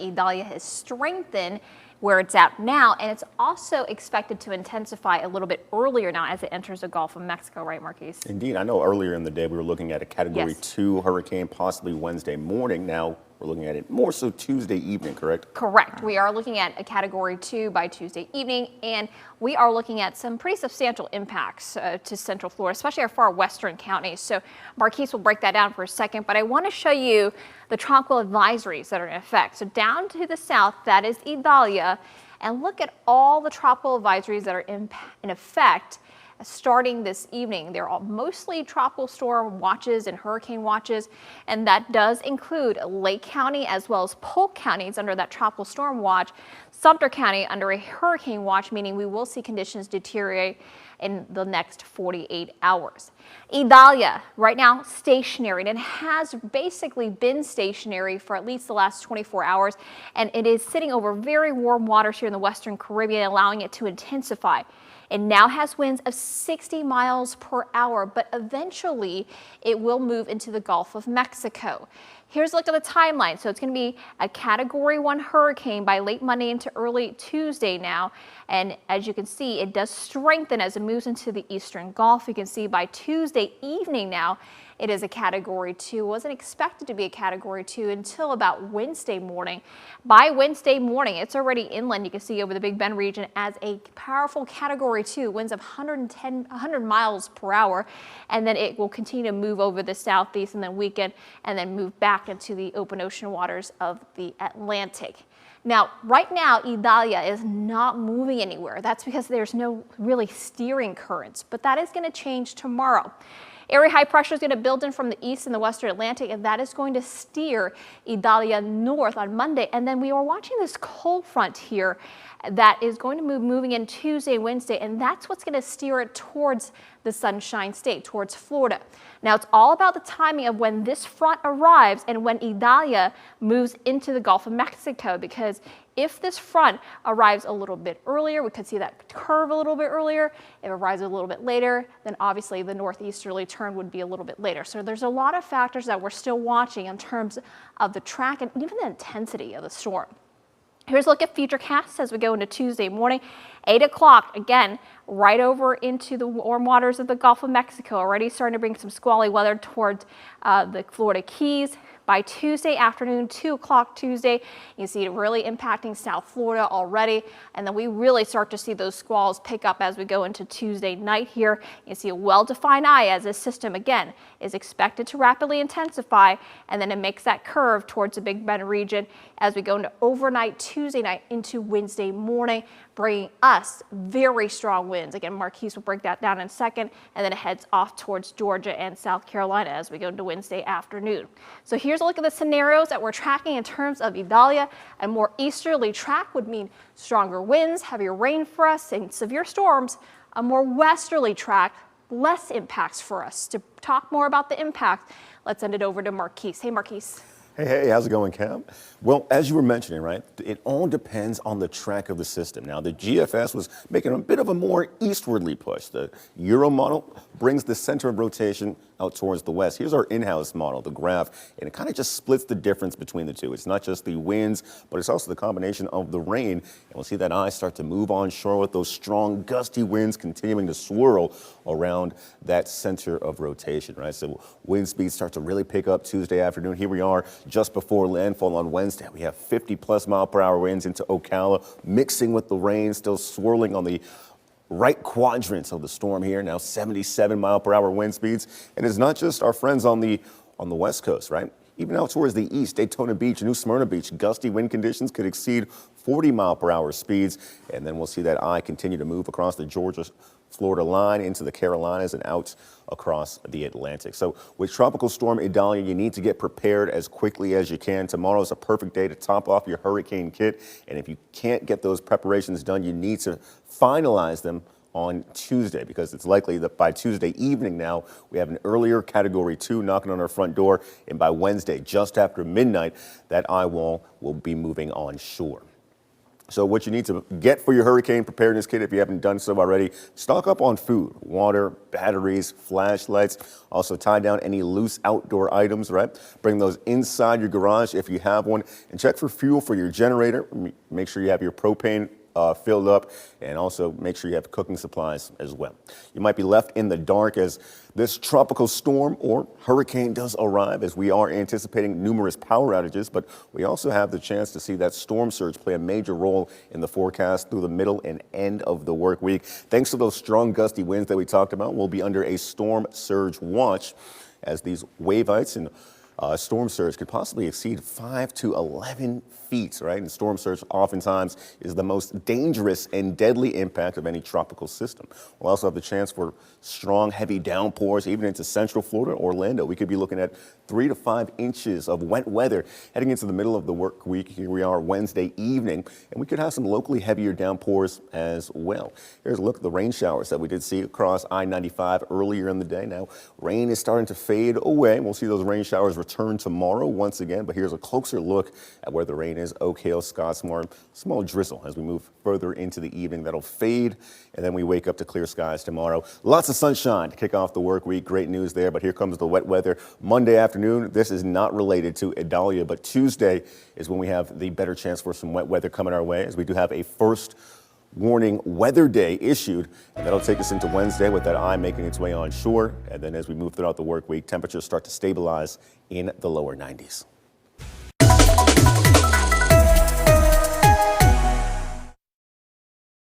Idalia has strengthened where it's at now, and it's also expected to intensify a little bit earlier now as it enters the Gulf of Mexico, right, Marquise? Indeed. I know earlier in the day we were looking at a Category Yes. 2 hurricane possibly Wednesday morning. Now we're looking at it more so Tuesday evening, correct? Correct. We are looking at a Category 2 by Tuesday evening, and we are looking at some pretty substantial impacts to Central Florida, especially our far western counties. So Marquise will break that down for a second, but I want to show you the tropical advisories that are in effect. So down to the south, that is Idalia, and look at all the tropical advisories that are in effect starting this evening. They're all mostly tropical storm watches and hurricane watches, and that does include Lake County as well as Polk counties under that tropical storm watch, Sumter County under a hurricane watch, meaning we will see conditions deteriorate in the next 48 hours. Idalia, right now stationary, and it has basically been stationary for at least the last 24 hours, and it is sitting over very warm waters here in the Western Caribbean, allowing it to intensify. It now has winds of 60 miles per hour, but eventually it will move into the Gulf of Mexico. Here's a look at the timeline. So it's going to be a Category 1 hurricane by late Monday into early Tuesday now. And as you can see, it does strengthen as it moves into the eastern Gulf. You can see by Tuesday evening now, it is a Category 2. It wasn't expected to be a Category 2 until about Wednesday morning. By Wednesday morning, it's already inland. You can see over the Big Bend region as a powerful Category 2, winds of 100 miles per hour. And then it will continue to move over the southeast and then weaken and then move back into the open ocean waters of the Atlantic. Now, right now, Idalia is not moving anywhere. That's because there's no really steering currents, but that is going to change tomorrow. Area high pressure is going to build in from the east and the western Atlantic, and that is going to steer Idalia north on Monday. And then we are watching this cold front here that is going to moving in Tuesday, Wednesday, and that's what's going to steer it towards the Sunshine State, towards Florida. Now, it's all about the timing of when this front arrives and when Idalia moves into the Gulf of Mexico, because if this front arrives a little bit earlier, we could see that curve a little bit earlier. If it arrives a little bit later, then obviously the northeasterly turn would be a little bit later. So there's a lot of factors that we're still watching in terms of the track and even the intensity of the storm. Here's a look at Futurecast as we go into Tuesday morning. 8 o'clock, again, right over into the warm waters of the Gulf of Mexico, already starting to bring some squally weather towards the Florida Keys. By Tuesday afternoon, 2 o'clock Tuesday, you see it really impacting South Florida already. And then we really start to see those squalls pick up as we go into Tuesday night here. You see a well-defined eye as this system, again, is expected to rapidly intensify. And then it makes that curve towards the Big Bend region as we go into overnight Tuesday night into Wednesday morning, bringing us very strong winds. Again, Marquise will break that down in a second, and then it heads off towards Georgia and South Carolina as we go into Wednesday afternoon. So here's a look at the scenarios that we're tracking in terms of Idalia. A more easterly track would mean stronger winds, heavier rain for us, and severe storms. A more westerly track, less impacts for us. To talk more about the impact, let's send it over to Marquise. Hey, Marquise. Hey, how's it going, Cam? Well, as you were mentioning, right, it all depends on the track of the system. Now, the GFS was making a bit of a more eastwardly push. The Euro model brings the center of rotation out towards the west. Here's our in-house model, the graph, and it kind of just splits the difference between the two. It's not just the winds, but it's also the combination of the rain. And we'll see that eye start to move onshore with those strong gusty winds continuing to swirl around that center of rotation, right? So wind speeds start to really pick up Tuesday afternoon. Here we are just before landfall on Wednesday. We have 50+ mile-per-hour winds into Ocala, mixing with the rain, still swirling on the right quadrants of the storm here. Now 77 mile-per-hour wind speeds. And it's not just our friends on the west coast, right? Even out towards the east, Daytona Beach, New Smyrna Beach, gusty wind conditions could exceed 40 mile-per-hour speeds. And then we'll see that eye continue to move across the Georgia-Florida line into the Carolinas and out across the Atlantic. So with Tropical Storm Idalia, you need to get prepared as quickly as you can. Tomorrow is a perfect day to top off your hurricane kit. And if you can't get those preparations done, you need to finalize them on Tuesday, because it's likely that by Tuesday evening now, we have an earlier Category 2 knocking on our front door. And by Wednesday, just after midnight, that eye wall will be moving onshore. So what you need to get for your hurricane preparedness kit, if you haven't done so already, stock up on food, water, batteries, flashlights. Also tie down any loose outdoor items, right? Bring those inside your garage if you have one, and check for fuel for your generator. Make sure you have your propane filled up, and also make sure you have cooking supplies as well. You might be left in the dark as this tropical storm or hurricane does arrive, as we are anticipating numerous power outages, but we also have the chance to see that storm surge play a major role in the forecast through the middle and end of the work week. Thanks to those strong gusty winds that we talked about, we'll be under a storm surge watch, as these wave heights and storm surge could possibly exceed 5 to 11 feet, right? And storm surge oftentimes is the most dangerous and deadly impact of any tropical system. We'll also have the chance for strong, heavy downpours, even into central Florida, Orlando. We could be looking at 3 to 5 inches of wet weather heading into the middle of the work week. Here we are Wednesday evening, and we could have some locally heavier downpours as well. Here's a look at the rain showers that we did see across I-95 earlier in the day. Now, rain is starting to fade away. We'll see those rain showers return tomorrow once again, but here's a closer look at where the rain is. Oak Hill, Scottsmore, small drizzle as we move further into the evening. That'll fade, and then we wake up to clear skies tomorrow. Lots of sunshine to kick off the work week. Great news there, but here comes the wet weather. Monday afternoon, this is not related to Idalia, but Tuesday is when we have the better chance for some wet weather coming our way, as we do have a first warning weather day issued, and that'll take us into Wednesday with that eye making its way onshore. And then as we move throughout the work week, temperatures start to stabilize in the lower 90s.